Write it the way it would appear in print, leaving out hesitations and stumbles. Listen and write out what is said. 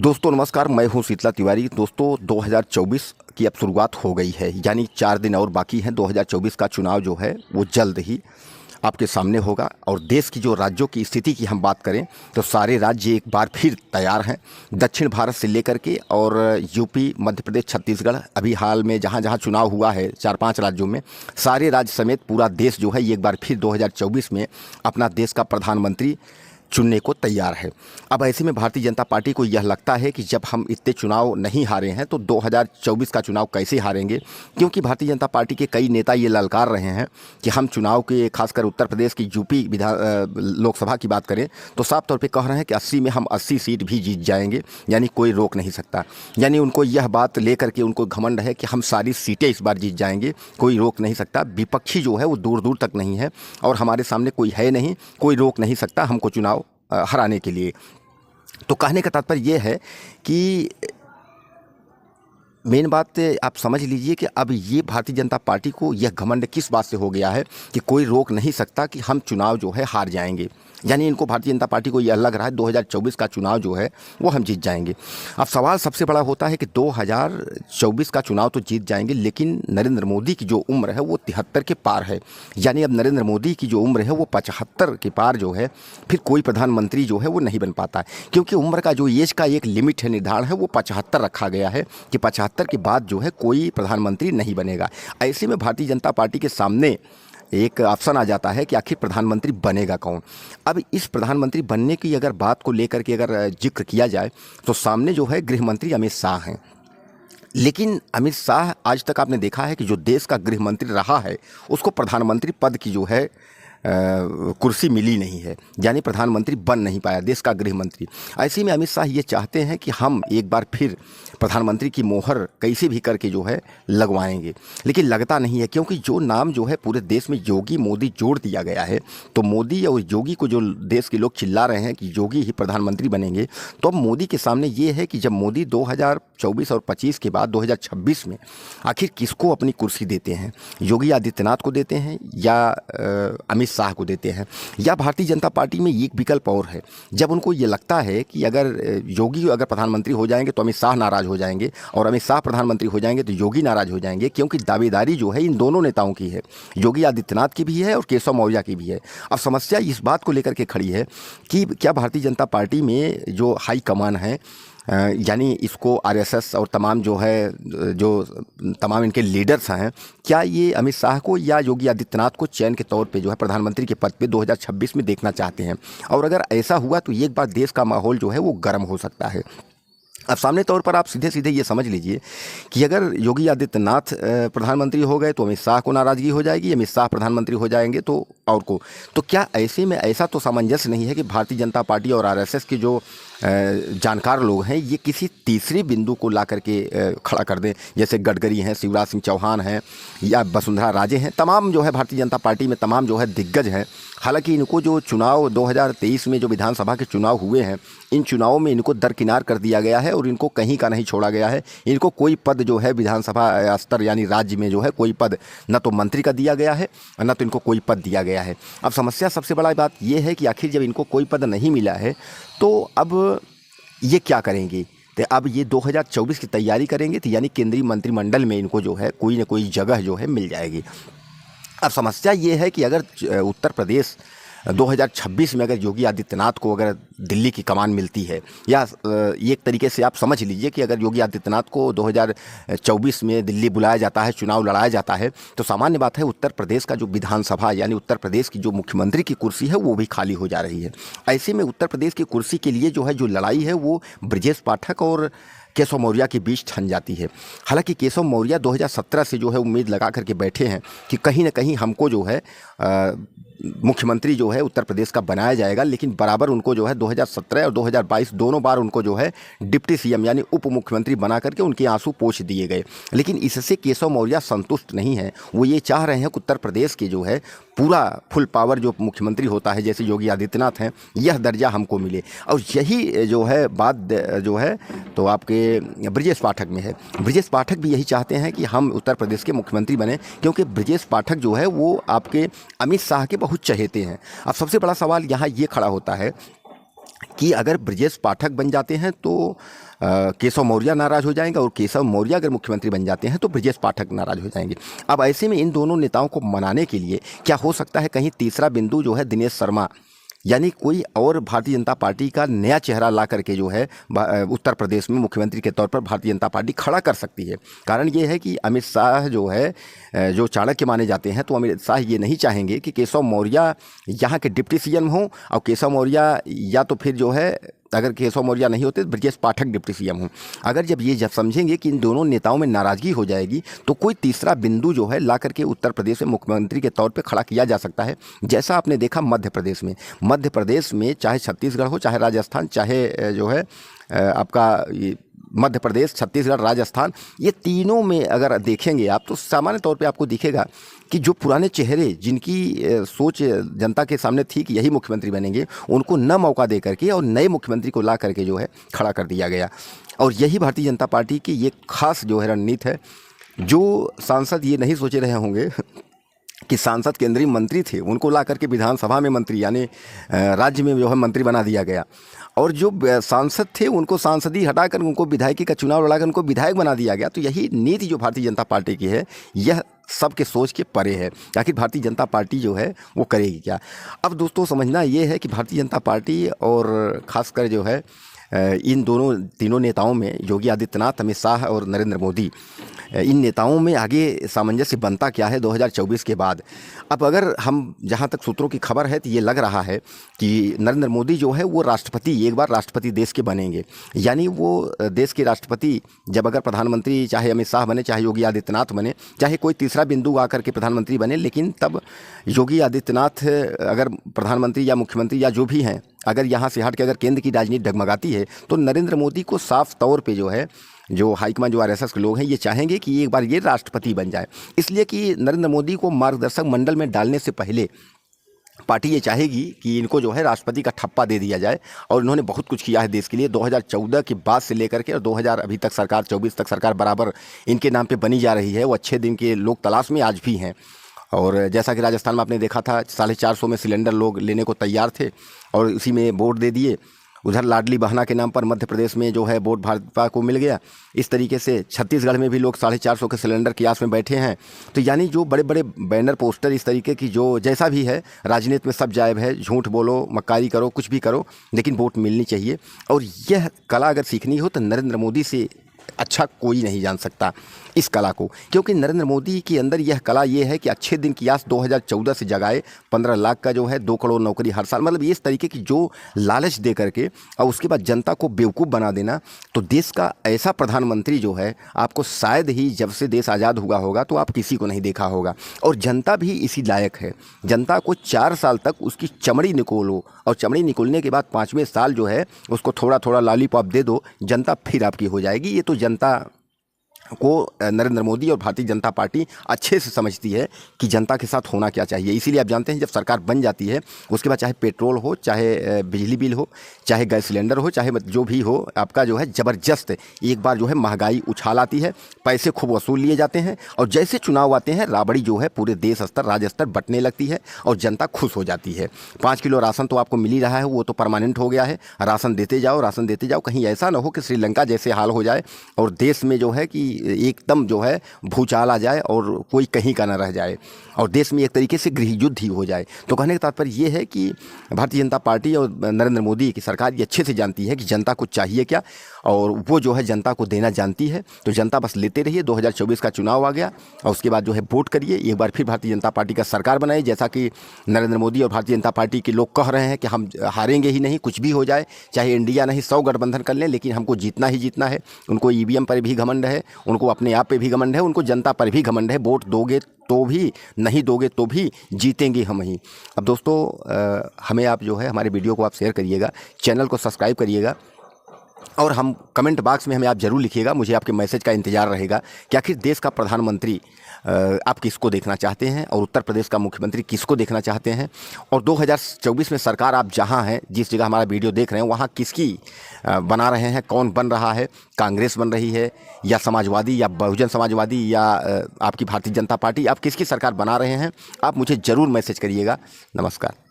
दोस्तों नमस्कार, मैं हूं शीतला तिवारी। दोस्तों 2024 की अब शुरुआत हो गई है, यानी 4 दिन और बाकी हैं। 2024 का चुनाव जो है वो जल्द ही आपके सामने होगा। और देश की जो राज्यों की स्थिति की हम बात करें तो सारे राज्य एक बार फिर तैयार हैं। दक्षिण भारत से लेकर के और यूपी, मध्य प्रदेश, छत्तीसगढ़, अभी हाल में जहां जहां चुनाव हुआ है 4-5 राज्यों में, सारे राज्य समेत पूरा देश जो है ये एक बार फिर 2024 में अपना देश का प्रधानमंत्री चुनने को तैयार है। अब ऐसे में भारतीय जनता पार्टी को यह लगता है कि जब हम इतने चुनाव नहीं हारे हैं तो 2024 का चुनाव कैसे हारेंगे, क्योंकि भारतीय जनता पार्टी के कई नेता ये ललकार रहे हैं कि हम चुनाव के, खासकर उत्तर प्रदेश की यूपी लोकसभा की बात करें तो साफ तौर पे कह रहे हैं कि 80 में हम 80 सीट भी जीत जाएंगे, यानी कोई रोक नहीं सकता। यानी उनको यह बात लेकर के उनको घमंड है कि हम सारी सीटें इस बार जीत जाएंगे, कोई रोक नहीं सकता। विपक्षी जो है वो दूर दूर तक नहीं है और हमारे सामने कोई है नहीं, कोई रोक नहीं सकता हमको चुनाव हराने के लिए। तो कहने का तात्पर्य यह है कि मेन बात आप समझ लीजिए कि अब ये भारतीय जनता पार्टी को यह घमंड किस बात से हो गया है कि कोई रोक नहीं सकता कि हम चुनाव जो है हार जाएंगे। यानी इनको, भारतीय जनता पार्टी को यह लग रहा है 2024 का चुनाव जो है वो हम जीत जाएंगे। अब सवाल सबसे बड़ा होता है कि 2024 का चुनाव तो जीत जाएंगे, लेकिन नरेंद्र मोदी की जो उम्र है वो 73 के पार है। यानी अब नरेंद्र मोदी की जो उम्र है वो 75 के पार जो है, फिर कोई प्रधानमंत्री जो है वो नहीं बन पाता है, क्योंकि उम्र का जो एज का एक लिमिट है, निर्धारण है, वो 75 रखा गया है कि 75 के बाद जो है कोई प्रधानमंत्री नहीं बनेगा। ऐसे में भारतीय जनता पार्टी के सामने एक ऑप्शन आ जाता है कि आखिर प्रधानमंत्री बनेगा कौन। अब इस प्रधानमंत्री बनने की अगर बात को लेकर के अगर जिक्र किया जाए तो सामने जो है गृह मंत्री अमित शाह हैं। लेकिन अमित शाह, आज तक आपने देखा है कि जो देश का गृह मंत्री रहा है उसको प्रधानमंत्री पद की जो है कुर्सी मिली नहीं है, यानी प्रधानमंत्री बन नहीं पाया देश का गृह मंत्री। ऐसे में अमित शाह ये चाहते हैं कि हम एक बार फिर प्रधानमंत्री की मोहर कैसे भी करके जो है लगवाएंगे, लेकिन लगता नहीं है, क्योंकि जो नाम जो है पूरे देश में योगी मोदी जोड़ दिया गया है। तो मोदी और योगी को जो देश के लोग चिल्ला रहे हैं कि योगी ही प्रधानमंत्री बनेंगे, तो अब मोदी के सामने ये है कि जब मोदी 2024 और 25 के बाद 2026 में आखिर किसको अपनी कुर्सी देते हैं, योगी आदित्यनाथ को देते हैं या अमित शाह को देते हैं, या भारतीय जनता पार्टी में एक विकल्प और है। जब उनको ये लगता है कि अगर योगी अगर प्रधानमंत्री हो जाएंगे तो अमित शाह नाराज हो जाएंगे, और अमित शाह प्रधानमंत्री हो जाएंगे तो योगी नाराज हो जाएंगे, क्योंकि दावेदारी जो है इन दोनों नेताओं की है, योगी आदित्यनाथ की भी है और केशव मौर्य की भी है। अब समस्या इस बात को लेकर के खड़ी है कि क्या भारतीय जनता पार्टी में जो हाई कमान है, यानी इसको आरएसएस और तमाम जो है, जो तमाम इनके लीडर्स हैं, क्या ये अमित शाह को या योगी आदित्यनाथ को चयन के तौर पे जो है प्रधानमंत्री के पद पे 2026 में देखना चाहते हैं। और अगर ऐसा हुआ तो एक बार देश का माहौल जो है वो गर्म हो सकता है। अब सामने तौर पर आप सीधे सीधे ये समझ लीजिए कि अगर योगी आदित्यनाथ प्रधानमंत्री हो गए तो अमित शाह को नाराज़गी हो जाएगी, अमित शाह प्रधानमंत्री हो जाएंगे तो और को। तो क्या ऐसे में ऐसा तो सामंजस्य नहीं है कि भारतीय जनता पार्टी और आरएसएस के जो जानकार लोग हैं ये किसी तीसरी बिंदु को ला करके खड़ा कर दें, जैसे गडकरी हैं, शिवराज सिंह चौहान हैं या वसुंधरा राजे हैं, तमाम जो है भारतीय जनता पार्टी में तमाम जो है दिग्गज हैं। हालांकि इनको जो चुनाव 2023 में जो विधानसभा के चुनाव हुए हैं, इन चुनावों में इनको दरकिनार कर दिया गया है और इनको कहीं का नहीं छोड़ा गया है। इनको कोई पद जो है विधानसभा स्तर यानी राज्य में जो है कोई पद न तो मंत्री का दिया गया है और न तो इनको कोई पद दिया गया है। अब समस्या सबसे बड़ा बात यह है कि आखिर जब इनको कोई पद नहीं मिला है तो अब ये क्या करेंगे। तो अब ये 2024 की तैयारी करेंगे, तो यानी केंद्रीय मंत्रिमंडल में इनको जो है कोई ना कोई जगह जो है मिल जाएगी। अब समस्या ये है कि अगर उत्तर प्रदेश 2026 में अगर योगी आदित्यनाथ को अगर दिल्ली की कमान मिलती है, या एक तरीके से आप समझ लीजिए कि अगर योगी आदित्यनाथ को 2024 में दिल्ली बुलाया जाता है, चुनाव लड़ाया जाता है, तो सामान्य बात है उत्तर प्रदेश का जो विधानसभा यानी उत्तर प्रदेश की जो मुख्यमंत्री की कुर्सी है वो भी खाली हो जा रही है। ऐसे में उत्तर प्रदेश की कुर्सी के लिए जो है जो लड़ाई है वो ब्रजेश पाठक और केशव मौर्य के बीच ठन जाती है। हालांकि केशव मौर्य 2017 से जो है उम्मीद लगा करके बैठे हैं कि कहीं ना कहीं हमको जो है मुख्यमंत्री जो है उत्तर प्रदेश का बनाया जाएगा, लेकिन बराबर उनको जो है 2017 और 2022 दोनों बार उनको जो है डिप्टी सीएम यानी उप मुख्यमंत्री बना करके उनके आंसू पोंछ दिए गए। लेकिन इससे केशव मौर्य संतुष्ट नहीं है, वो ये चाह रहे हैं कि उत्तर प्रदेश के जो है पूरा फुल पावर जो मुख्यमंत्री होता है जैसे योगी आदित्यनाथ हैं, यह दर्जा हमको मिले। और यही जो है बात जो है तो आपके ब्रजेश पाठक में है। ब्रजेश पाठक भी यही चाहते हैं कि हम उत्तर प्रदेश के मुख्यमंत्री बने, क्योंकि ब्रजेश पाठक जो है वो आपके अमित शाह के बहुत चहेते हैं। अब सबसे बड़ा सवाल यहाँ ये खड़ा होता है कि अगर ब्रजेश पाठक बन जाते हैं तो केशव मौर्य नाराज हो जाएंगे, और केशव मौर्य अगर मुख्यमंत्री बन जाते हैं तो ब्रजेश पाठक नाराज हो जाएंगे। अब ऐसे में इन दोनों नेताओं को मनाने के लिए क्या हो सकता है, कहीं तीसरा बिंदु जो है दिनेश शर्मा, यानी कोई और भारतीय जनता पार्टी का नया चेहरा ला करके जो है उत्तर प्रदेश में मुख्यमंत्री के तौर पर भारतीय जनता पार्टी खड़ा कर सकती है। कारण ये है कि अमित शाह जो है, जो चाणक्य माने जाते हैं, तो अमित शाह ये नहीं चाहेंगे कि केशव मौर्य यहाँ के डिप्टी सीएम हों, और केशव मौर्य या तो फिर जो है, अगर केशव मौर्य नहीं होते तो ब्रजेश पाठक डिप्टी सीएम हों। अगर जब समझेंगे कि इन दोनों नेताओं में नाराजगी हो जाएगी, तो कोई तीसरा बिंदु जो है ला करके उत्तर प्रदेश में मुख्यमंत्री के तौर पे खड़ा किया जा सकता है। जैसा आपने देखा मध्य प्रदेश में चाहे छत्तीसगढ़ हो, चाहे राजस्थान, चाहे जो है आपका मध्य प्रदेश, छत्तीसगढ़, राजस्थान, ये तीनों में अगर देखेंगे आप तो सामान्य तौर पे आपको दिखेगा कि जो पुराने चेहरे जिनकी सोच जनता के सामने थी कि यही मुख्यमंत्री बनेंगे, उनको न मौका दे करके और नए मुख्यमंत्री को ला करके जो है खड़ा कर दिया गया। और यही भारतीय जनता पार्टी की ये खास जो है रणनीति है। जो सांसद ये नहीं सोचे रहे होंगे कि सांसद केंद्रीय मंत्री थे, उनको ला करके विधानसभा में मंत्री, यानी राज्य में जो है मंत्री बना दिया गया, और जो सांसद थे उनको सांसदी हटाकर उनको विधायकी का चुनाव लड़ाकर उनको विधायक बना दिया गया। तो यही नीति जो भारतीय जनता पार्टी की है, यह सबके सोच के परे है। आखिर भारतीय जनता पार्टी जो है वो करेगी क्या। अब दोस्तों समझना ये है कि भारतीय जनता पार्टी और ख़ासकर जो है इन तीनों नेताओं में योगी आदित्यनाथ, अमित शाह और नरेंद्र मोदी, इन नेताओं में आगे सामंजस्य बनता क्या है 2024 के बाद। अब अगर हम जहां तक सूत्रों की खबर है तो ये लग रहा है कि नरेंद्र मोदी जो है वो राष्ट्रपति, एक बार राष्ट्रपति देश के बनेंगे। यानी वो देश के राष्ट्रपति जब अगर प्रधानमंत्री चाहे अमित शाह बने, चाहे योगी आदित्यनाथ बने, चाहे कोई तीसरा बिंदु आकर के प्रधानमंत्री बने, लेकिन तब योगी आदित्यनाथ अगर प्रधानमंत्री या मुख्यमंत्री या जो भी हैं, अगर यहाँ से हट के अगर केंद्र की राजनीति डगमगाती है, तो नरेंद्र मोदी को साफ तौर पे जो है, जो हाईकमान, जो आरएसएस के लोग हैं, ये चाहेंगे कि एक बार ये राष्ट्रपति बन जाए। इसलिए कि नरेंद्र मोदी को मार्गदर्शक मंडल में डालने से पहले पार्टी ये चाहेगी कि इनको जो है राष्ट्रपति का ठप्पा दे दिया जाए। और इन्होंने बहुत कुछ किया है देश के लिए, 2014 के बाद से लेकर के और 2000 अभी तक सरकार, 24 तक सरकार बराबर इनके नाम पे बनी जा रही है। वो अच्छे दिन के लोग तलाश में आज भी हैं। और जैसा कि राजस्थान में आपने देखा था, 450 में सिलेंडर लोग लेने को तैयार थे और इसी में वोट दे दिए। उधर लाडली बहना के नाम पर मध्य प्रदेश में जो है वोट भाजपा को मिल गया। इस तरीके से छत्तीसगढ़ में भी लोग 450 के सिलेंडर की आस में बैठे हैं। तो यानी जो बड़े बड़े बैनर पोस्टर इस तरीके की, जो जैसा भी है राजनीति में सब जायब है, झूठ बोलो, मक्कारी करो, कुछ भी करो, लेकिन वोट मिलनी चाहिए। और यह कला अगर सीखनी हो तो नरेंद्र मोदी से अच्छा कोई नहीं जान सकता इस कला को, क्योंकि नरेंद्र मोदी के अंदर यह कला ये है कि अच्छे दिन की आस 2014 से जगाए, 15 लाख का जो है 2 करोड़ नौकरी हर साल, मतलब इस तरीके की जो लालच दे करके और उसके बाद जनता को बेवकूफ़ बना देना। तो देश का ऐसा प्रधानमंत्री जो है आपको शायद ही जब से देश आज़ाद हुआ होगा तो आप किसी को नहीं देखा होगा। और जनता भी इसी लायक है। जनता को 4 साल तक उसकी चमड़ी निकोलो, और चमड़ी निकोलने के बाद 5वें साल जो है उसको थोड़ा थोड़ा लॉलीपॉप दे दो, जनता फिर आपकी हो जाएगी। ये तो जनता को नरेंद्र मोदी और भारतीय जनता पार्टी अच्छे से समझती है कि जनता के साथ होना क्या चाहिए। इसीलिए आप जानते हैं जब सरकार बन जाती है उसके बाद चाहे पेट्रोल हो, चाहे बिजली बिल हो, चाहे गैस सिलेंडर हो, चाहे जो भी हो, आपका जो है ज़बरदस्त एक बार जो है महंगाई उछाल आती है, पैसे खूब वसूल लिए जाते हैं, और जैसे चुनाव आते हैं राबड़ी जो है पूरे देश स्तर, राज्य स्तर बंटने लगती है और जनता खुश हो जाती है। 5 किलो राशन तो आपको मिल ही रहा है, वो तो परमानेंट हो गया है। राशन देते जाओ, राशन देते जाओ। कहीं ऐसा ना हो कि श्रीलंका जैसे हाल हो जाए और देश में जो है कि एकदम जो है भूचाल आ जाए और कोई कहीं का ना रह जाए और देश में एक तरीके से गृह युद्ध ही हो जाए। तो कहने का तात्पर्य ये है कि भारतीय जनता पार्टी और नरेंद्र मोदी की सरकार ये अच्छे से जानती है कि जनता को चाहिए क्या, और वो जो है जनता को देना जानती है। तो जनता बस लेते रहिए। 2024 का चुनाव आ गया और उसके बाद जो है वोट करिए, एक बार फिर भारतीय जनता पार्टी का सरकार बनाए। जैसा कि नरेंद्र मोदी और भारतीय जनता पार्टी के लोग कह रहे हैं कि हम हारेंगे ही नहीं, कुछ भी हो जाए, चाहे इंडिया नहीं 100 गठबंधन कर लें, लेकिन हमको जीतना ही जीतना है। उनको ईवीएम पर भी घमंड है, उनको अपने आप पे भी घमंड है, उनको जनता पर भी घमंड है। वोट दोगे तो भी, नहीं दोगे तो भी जीतेंगे हम ही। अब दोस्तों हमें आप जो है हमारे वीडियो को आप शेयर करिएगा, चैनल को सब्सक्राइब करिएगा, और हम कमेंट बॉक्स में हमें आप ज़रूर लिखिएगा। मुझे आपके मैसेज का इंतज़ार रहेगा कि आखिर देश का प्रधानमंत्री आप किसको देखना चाहते हैं और उत्तर प्रदेश का मुख्यमंत्री किसको देखना चाहते हैं, और 2024 में सरकार आप जहां हैं, जिस जगह हमारा वीडियो देख रहे हैं, वहां किसकी बना रहे हैं, कौन बन रहा है, कांग्रेस बन रही है या समाजवादी या बहुजन समाजवादी या आपकी भारतीय जनता पार्टी, आप किसकी सरकार बना रहे हैं, आप मुझे ज़रूर मैसेज करिएगा। नमस्कार।